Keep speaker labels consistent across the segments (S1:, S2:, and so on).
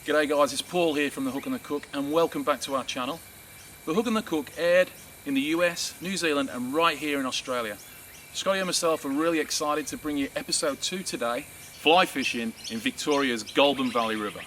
S1: G'day guys, it's Paul here from The Hook and the Cook and welcome back to our channel. The Hook and the Cook aired in the US, New Zealand and right here in Australia. Scotty and myself are really excited to bring you episode 2 today, fly fishing in Victoria's Goulbourn Valley River.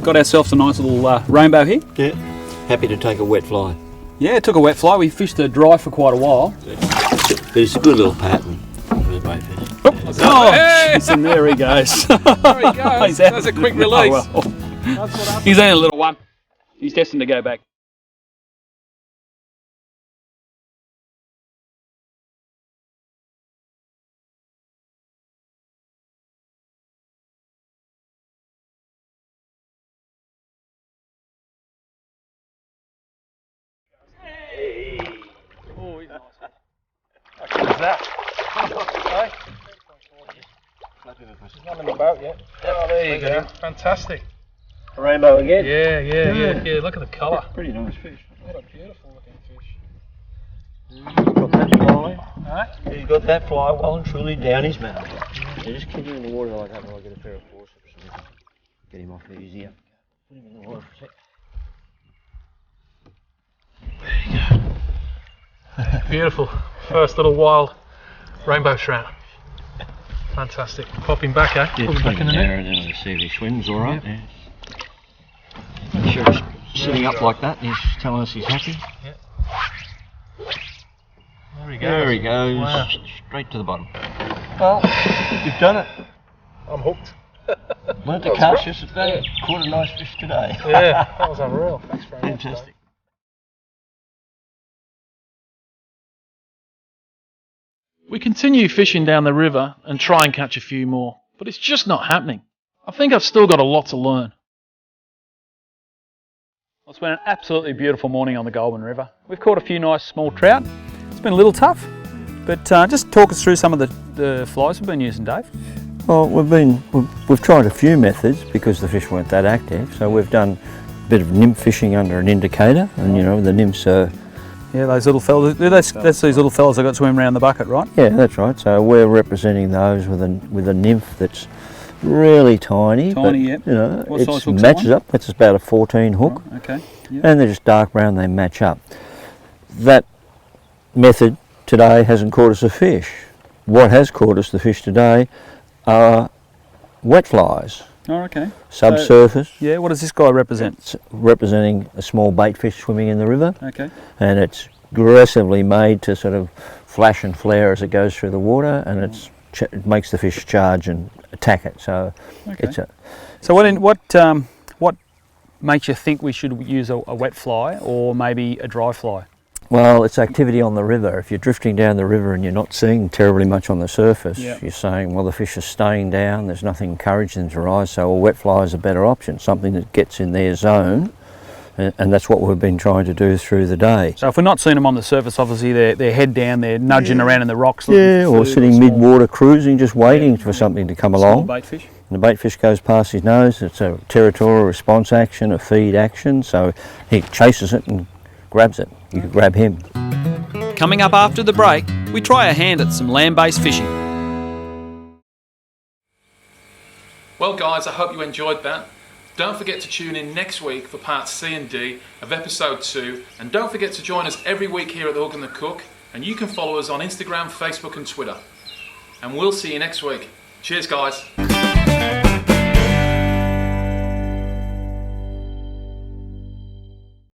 S1: Got ourselves a nice little rainbow here.
S2: Yeah, happy to take a wet fly.
S1: Yeah, took a wet fly. We fished it dry for quite a while.
S2: But it's a good little pattern for the bait fish.
S1: Oh, and there he goes.
S3: There he goes. That's a quick release.
S1: Oh, well.
S3: That's what happened.
S1: He's only a little one. He's destined to go back.
S3: Oh, he's nice. How cool is that? Hey? He's not in the boat yet. Oh, there you go. Fantastic.
S2: A rainbow again?
S3: Yeah. Look at the colour.
S2: Pretty nice fish.
S3: What a beautiful looking fish.
S2: Got that fly.
S3: Huh?
S2: He's got that fly well and truly down his mouth. So just keep him in the water like that and I'll get a pair of forceps and get him off easier. Put him in the water for a sec.
S3: Beautiful. First little wild rainbow trout. Fantastic. Pop him back, eh?
S2: Yeah,
S3: Put him back in the
S2: there
S3: net.
S2: and then I'll see if he swims alright. Yeah. Make sure he's sitting up like that and he's telling us he's happy.
S3: Yeah. There he goes.
S2: There he goes.
S3: Wow.
S2: Straight to the bottom.
S3: Well,
S2: You've done it.
S3: I'm hooked.
S2: Learned to cast yesterday. Caught a nice fish today.
S3: Yeah, that was unreal. Thanks very much.
S2: Fantastic.
S1: We continue fishing down the river and try and catch a few more, but it's just not happening. I think I've still got a lot to learn. Well, it's been an absolutely beautiful morning on the Goulbourn River. We've caught a few nice small trout. It's been a little tough, but just talk us through some of the flies we've been using, Dave.
S2: Well, we've tried a few methods because the fish weren't that active. So we've done a bit of nymph fishing under an indicator, and you know the nymphs are.
S1: Yeah, those little fellas. That's these little fellas that got swimming around the bucket, right?
S2: Yeah, that's right. So we're representing those with a nymph that's really tiny.
S1: Tiny,
S2: but,
S1: yep.
S2: You know,
S1: What size
S2: it
S1: hook's
S2: matches
S1: that one?
S2: up. It's about a 14 hook,
S1: Oh, okay. Yep.
S2: and they're just dark brown. They match up. That method today hasn't caught us a fish. What has caught us the fish today are wet flies,
S4: Oh, okay.
S2: subsurface.
S4: Yeah, what does this guy represent?
S2: It's representing a small bait fish swimming in the river,
S4: Okay.
S2: and it's aggressively made to sort of flash and flare as it goes through the water, and it makes the fish charge and attack it. So
S4: Okay.
S2: it's a
S4: So what makes you think we should use a wet fly or maybe a dry fly?
S2: well, it's activity on the river. If you're drifting down the river and you're not seeing terribly much on the surface,
S4: Yeah.
S2: you're saying, well, the fish are staying down, there's nothing encouraging them to rise, so a wet fly is a better option, something that gets in their zone, and that's what we've been trying to do through the day.
S4: So if we're not seeing them on the surface, obviously they're head down, they're nudging around in the rocks. looking
S2: Yeah,
S4: for
S2: or
S4: food
S2: sitting
S4: small-
S2: mid-water cruising, just waiting for something to come
S4: small
S2: along.
S4: bait fish.
S2: And the bait fish goes past his nose, it's a territorial response action, a feed action, so he chases it and grabs it. You can grab him.
S5: Coming up after the break, we try a hand at some land-based fishing.
S1: Well guys, I hope you enjoyed that. Don't forget to tune in next week for parts C and D of episode 2, and don't forget to join us every week here at the Hook and the Cook, and you can follow us on Instagram, Facebook and Twitter. And we'll see you next week. Cheers guys.